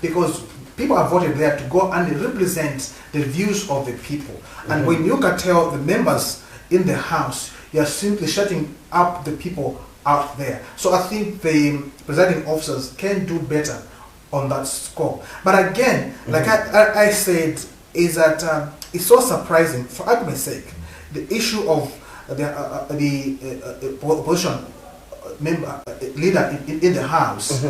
because people are voted there to go and represent the views of the people. And when you curtail the members in the House, you're simply shutting up the people out there. So I think the presiding officers can do better on that score. But again, like I said, is that it's so surprising, for argument's sake, the issue of the opposition member leader in the House.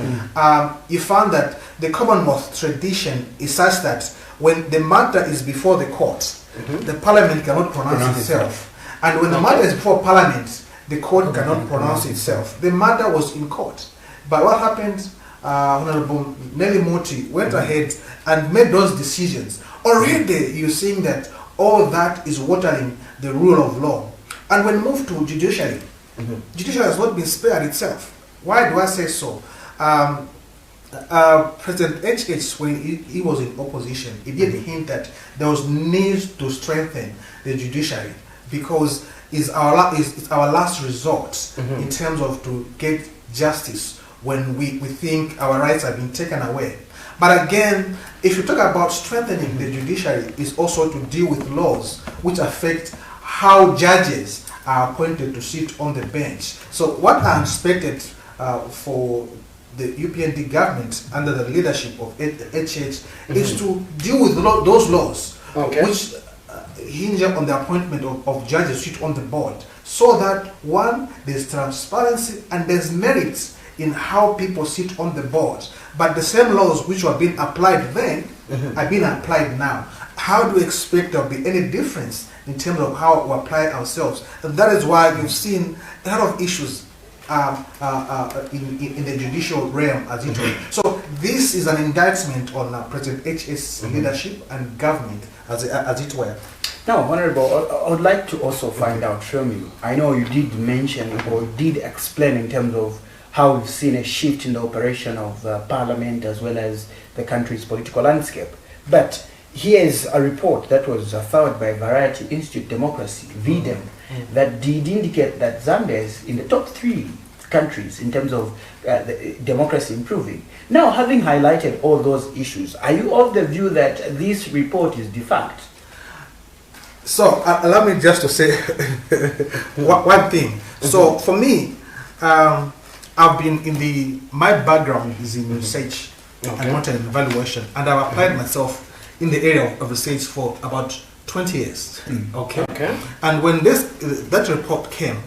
You found that the Commonwealth tradition is such that when the matter is before the court, the Parliament cannot pronounce itself. And when the matter is before Parliament, the court cannot pronounce itself. The matter was in court. But what happened? Honorable Nelly Moti went ahead and made those decisions. Already you're seeing that all that is watering the rule of law. And when moved to judiciary, judiciary has not been spared itself. Why do I say so? President HH, when he was in opposition, he did hint that there was need to strengthen the judiciary because it's our last resort in terms of to get justice when we think our rights have been taken away. But again, if you talk about strengthening the judiciary, it's also to deal with laws which affect how judges are appointed to sit on the bench. So what I expected for the UPND government under the leadership of HH is to deal with those laws which hinge on the appointment of judges sit on the board, so that one, there's transparency and there's merit in how people sit on the board. But the same laws which were being applied then are being applied now. How do we expect there will be any difference in terms of how we apply ourselves? And that is why you've seen a lot of issues in the judicial realm, as it were. So this is an indictment on President H.'s leadership and government, as it were. Now, Honorable, I would like to also find out from you. I know you did mention or did explain in terms of how we've seen a shift in the operation of Parliament as well as the country's political landscape. But here's a report that was filed by Variety Institute Democracy, VDEM, that did indicate that Zambia is in the top 3 countries in terms of the democracy improving. Now, having highlighted all those issues, are you of the view that this report is defunct? So, allow me just to say one thing. So, for me, I've been my background is in research and content evaluation, and I've applied myself in the area of research for about 20 years. And when that report came,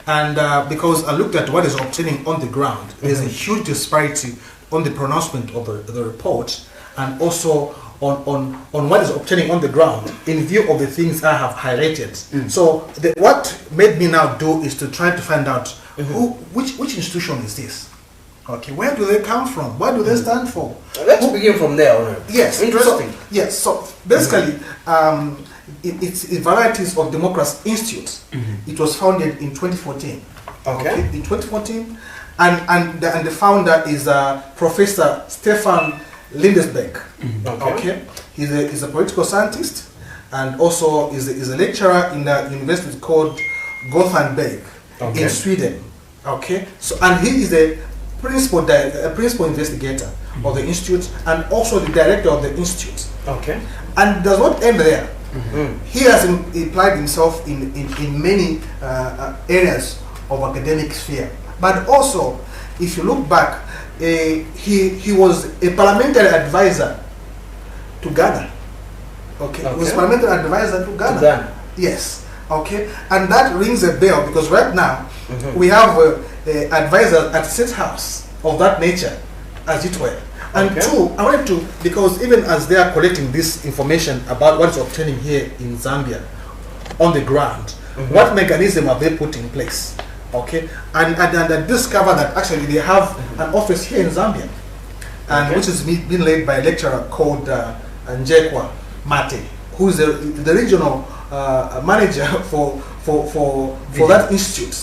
and because I looked at what is obtaining on the ground, there's a huge disparity on the pronouncement of the report, and also on what is obtaining on the ground in view of the things I have highlighted. So what made me now do is to try to find out which institution is this? Okay, where do they come from? What do they stand for? Let's begin from there. Yes, interesting. So basically, it's Varieties of Democracy Institute. It was founded in 2014. Okay, in 2014, and the founder is Professor Stefan Lindesbeck. Okay, he's a political scientist, and also is a lecturer in the university called Gothenburg in Sweden. Okay, so and he is a principal investigator of the institute and also the director of the institute. Okay, and does not end there. He has applied himself in many areas of academic sphere, but also if you look back, he was a parliamentary advisor to Ghana. Okay, he was parliamentary advisor to Ghana. Yes. Okay, and that rings a bell because right now we have advisors at State House of that nature, as it were. And two, I wanted to, because even as they are collecting this information about what is obtaining here in Zambia on the ground, what mechanism have they put in place? Okay, and I discovered that actually they have an office here in Zambia, and which is being led by a lecturer called Njekwa Mate, who is the regional manager for that institute.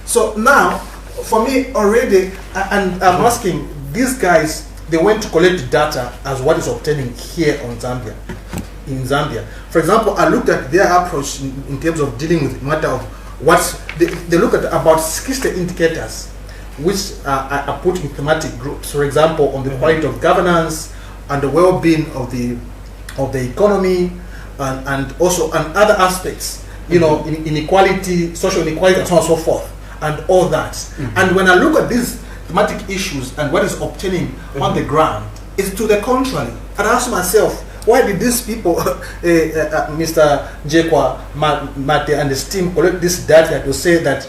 So now, for me already, and I'm asking these guys, they went to collect data as what is obtaining here in Zambia. For example, I looked at their approach in terms of dealing with the matter of they look at about 60 indicators which are put in thematic groups. For example, on the quality of governance and the well-being of the economy, and also and other aspects, you know, inequality, social inequality, and so on and so forth, and all that. And when I look at these thematic issues and what is obtaining on the ground, it's to the contrary. And I ask myself, why did these people, Mr. Jekwa, Mate, and his team collect this data to say that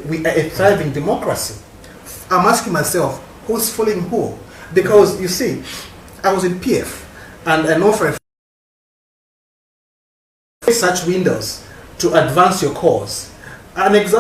we are a thriving democracy? I'm asking myself, who's fooling who? Because you see, I was in PF, and I know for a such windows to advance your cause. An example.